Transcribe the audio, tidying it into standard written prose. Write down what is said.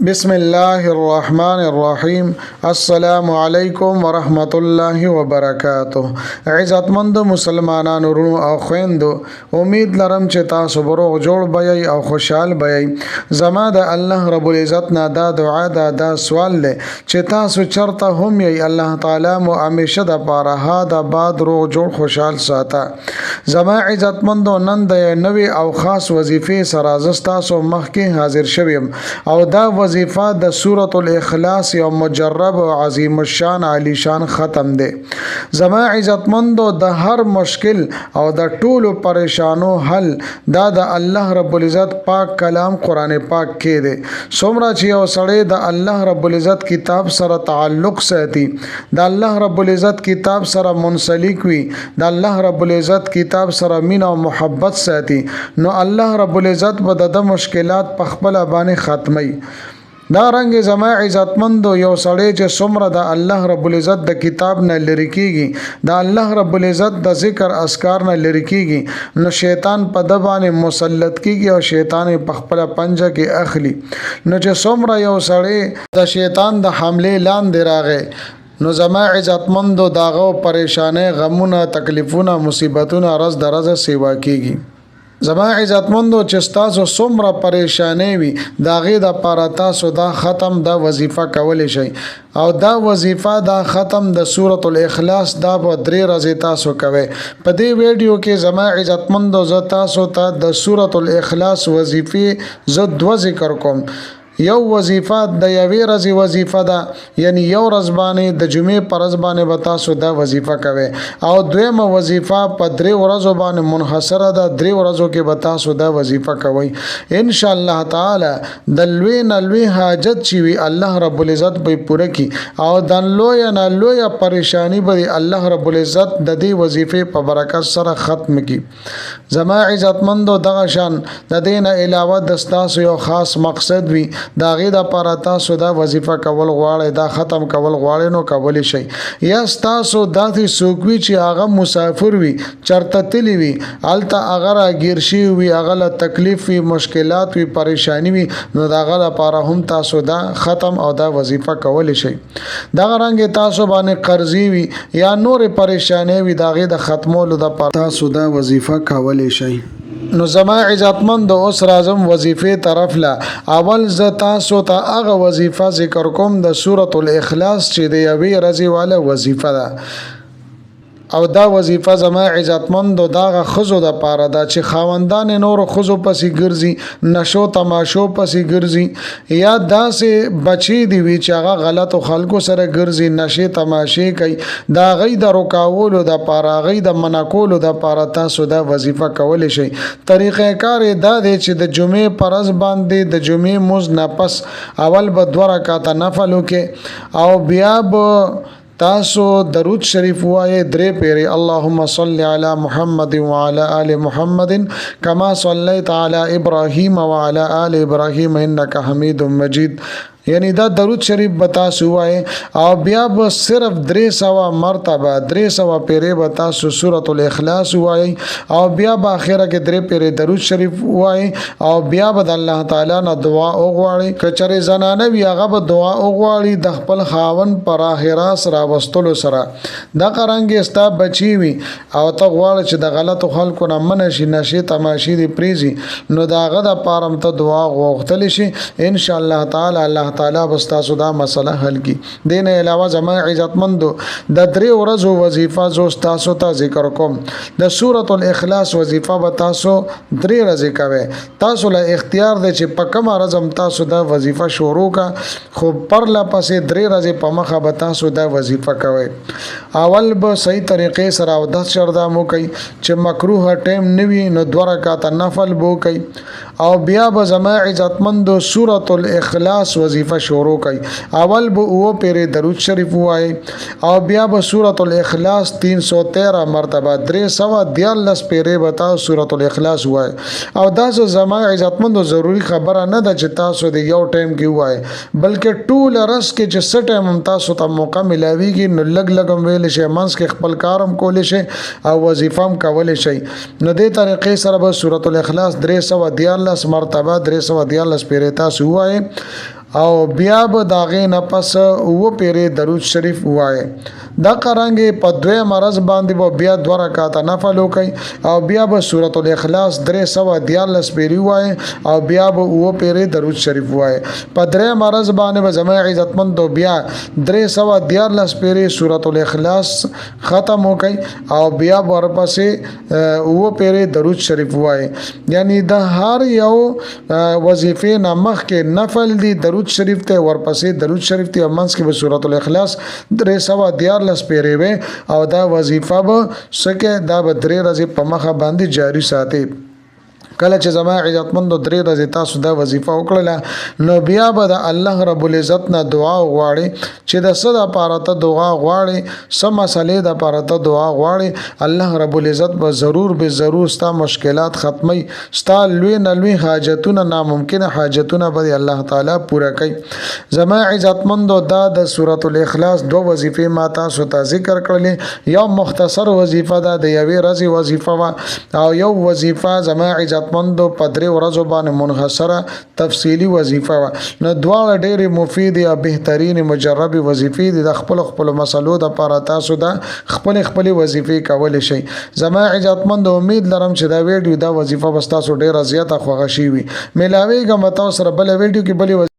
بسم الله الرحمن الرحیم. السلام علیکم ورحمت الله وبرکاته. عزتمند مسلمانانو ورونو او خويندو، امید لرم چې تاسو بروغ جوړ بئ او خوشحال بئ. زما د الله رب العزت نه دا دعا دا سوال له چې تاسو چرته هم یې الله تعالی مو همیشه د پاره ها د باد روغ جوړ خوشحال ساته. زما عزتمندو، نن د نوې او خاص وظیفې سره زستا سو مخکې حاضر شوم او دا وظیفه د سورۃ الاخلاص یو مجرب او عظیم الشان علی شان ختم ده. زما عزتمندو، د هر مشکل او د ټولو پریشانو حل دا د الله رب العزت پاک کلام قران پاک کې ده. څومره چې یو سړی د الله رب العزت کتاب سره تعلق ساتي، د الله رب العزت کتاب سره منسلک وي، د الله رب العزت کتاب سره مینه او محبت ساتي، نو الله رب العزت به د مشکلات په خپل باندې ختمي. دا رنګ زما عزتمندو، یو سړی چې څومره د الله رب العزت د کتاب نه لری کیږي، د الله رب العزت د ذکر اذکار نه لری کیږي، نو شیطان په د باندې مسلط کیږي او شیطان په خپل پنجه کې اخلي. نو چې څومره یو سړی د شیطان د حمله لاندې راغی، نو زما عزتمندو داغه پریشانه، غمونه، تکلیفونه، مصیبتونه رز درزه سیوا کیږي. زما عزتمندو، چې تاسو څومره پریشانې وي داغه د پاره تاسو دا ختم دا وظیفه کولای شئ، او دا وظیفه دا ختم د سورۃ الاخلاص دا په 3 ورځې تاسو کوئ. په دې ویډیو کې زما عزتمندو زه تاسو ته د سورۃ الاخلاص وظیفې زه 2 ذکر کوم. یو وظیفه د یوې ورځې وظیفه ده، یعنی یو ورځ باندې د جمعې پر ورځ باندې به تاسو دا وظیفه کوئ، او دویمه وظیفه په 3 ورځو باندې منحصره ده. 3 ورځو کې به تاسو دا وظیفه کوئ ان شاء الله تعالی. د لوی نه لوی حاجت چې وي الله رب العزت به پوره کړي، او د لوی نه لوی پریشانی به الله رب العزت د دې وظیفې په برکت سره ختم کړي. زما عزتمندو، دغه شان د دین علاوه د تاسو یو خاص مقصد وي، دا غي د پاره تاسو دا وظیفه کول غواړئ، دا ختم کول غواړئ، نو کولی شئ. یا تاسو داسې سوکوي چې هغه مسافر وي، چرته تلی وي، الته هغه راګیر شي وي، هغه له تکلیف وي، مشکلات وي، پریشانی وي، نو داغه لپاره هم تاسو دا ختم او دا وظیفه کولی شئ. دغه رنګ تاسو باندې قرضې وي یا نور پریشانی وي، داغه د ختمولو د پاره تاسو دا وظیفه کولی شئ. نو زما عزتمند، اوس راځم وظیفه طرف لا. اول ز تاسو ته هغه وظیفه ذکر کوم د سورۃ الاخلاص چې د یوې ورځې والا وظیفه ده، او دا وظیفه زما عزتمند دغه خزو د پاره ده چې خاوندان نور خزو پسې ګرځي، نشو تماشو پسې ګرځي، یا داسې بچی دی وی چې هغه غلط خلکو سره ګرځي، نشه تماشې کوي. دا غي د رکاولو د پاره، غي د منکولو د پاره تاسو دا وظیفه کول شي. طریقې کار دا دی چې د جمعې پرز باندې د جمعې مز نه پس اول به 2 رکعات نفل وکي، او بیا به تاسو درود شریف وایي 3 پیری. اللهم صل علی محمد وعلى آل محمد كما صليت على ابراهيم وعلى آل ابراهيم انك حميد مجيد. یعنی دا درود شریف بتا سوای، او بیا به صرف 300 مرتبه 300 پیری بتا سورۃ الاخلاص وای، او بیا په اخره کې 3 پیری درود شریف وای، او بیا به الله تعالی نه دعا وغواړي. کچره زنانه وی هغه به دعا وغواړي د خپل خاون پر اخره سره وستلو سره. دا قرانګي استا بچي وي او ته غواړي چې د غلط خلکو نه منشي، نشي تماشې دی پریزي، نو داغه د پارم ته دعا غوښتل شي ان شاء الله تعالی. الله تعالی بس تاسو دا مسله حل کی. دین علاوه زما عزتمندو، د 3 ورځو وظیفه زو تاسو ته ذکر کوم. د سورۃ الاخلاص وظیفه به تاسو 3 ورځې کوي. تاسو له اختیار دی چې په کوم ورځ تاسو دا وظیفه شروع کا، خو پر لا پسې 3 ورځې په مخه به تاسو دا وظیفه کوي. اول به صحیح طریقې سره او 10 شردا مو کوي چې مکروه ټیم نوي، نو 2 رکعات نفل بو کوي، او بیا به زما عزتمندو سورۃ الاخلاص وظیفه شروع کوي. اول به او پیری درود شریف وای، او بیا به سورۃ الاخلاص 313 مرتبه 314 پیری بتا سورۃ الاخلاص وای. او دا زما عزتمندو ضروری خبره نه ده چې تاسو د یو ټیم کې وای، بلکې ټول رس کې چې ست ټیم تاسو ته موقع ملاويږي، نو لګ لګم ویل شي، منس کې خپل کارم کول شي او وظیفم کول شي. نو دې طریقې سره به سورۃ الاخلاص 314 مرتبه 314 پیری تاسو وای، او بیا به داغه نه پس او پیری درود شریف وای دا قرانګي په دوه مرز باندې به بیا 2 رکعات نفل وکي او بیا به سورۃ الاخلاص 314 پیری وای او بیا به او پیری درود شریف وای په درې مرز باندې به زما عزتمند بیا 314 پیری سورۃ الاخلاص ختم وکي او بیا ورپسې او پیری درود شریف وای یعنی د هر یو وظیفه نامخ کې نفل دی درود شریف ته ورپسې درود شریف ته منځ کې به سورۃ الاخلاص 314 پیری وي او دا وظیفه به سکه دا به 3 ورځې په مخه باندې جاری ساتي کله چې زما عزتمند 3 ورځې تاسو دا وظیفه وکړه نو بیا به د الله رب العزت نه دعا غواړي چې د صدا لپاره ته دعا غواړي سم مسلې د لپاره ته دعا غواړي الله رب العزت به ضرور ستا مشکلات ختمي ستا لوی نه لوی حاجتونه ناممکنه حاجتونه به الله تعالی پوره کوي زما عزتمند دا د سورۃ الاخلاص 2 وظیفه ما تاسو ته ذکر کړلې یو مختصر وظیفه ده د یوې ورځې وظیفه او یو وظیفه زما عزت مندو پدری ورځو باندې منحصره تفصیلی وظیفه وا نو دواړه ډېرې مفید یا بهترین مجرب وظیفې دي د خپل مسلو د لپاره تاسو دا خپل وظیفې کول شي زما عزتمند امید لرم چې دا ویډیو دا وظیفه بس تاسو ډېر زیاته خوښ شي وي ملاوي ګم تاسو سره بل ویډیو کې بل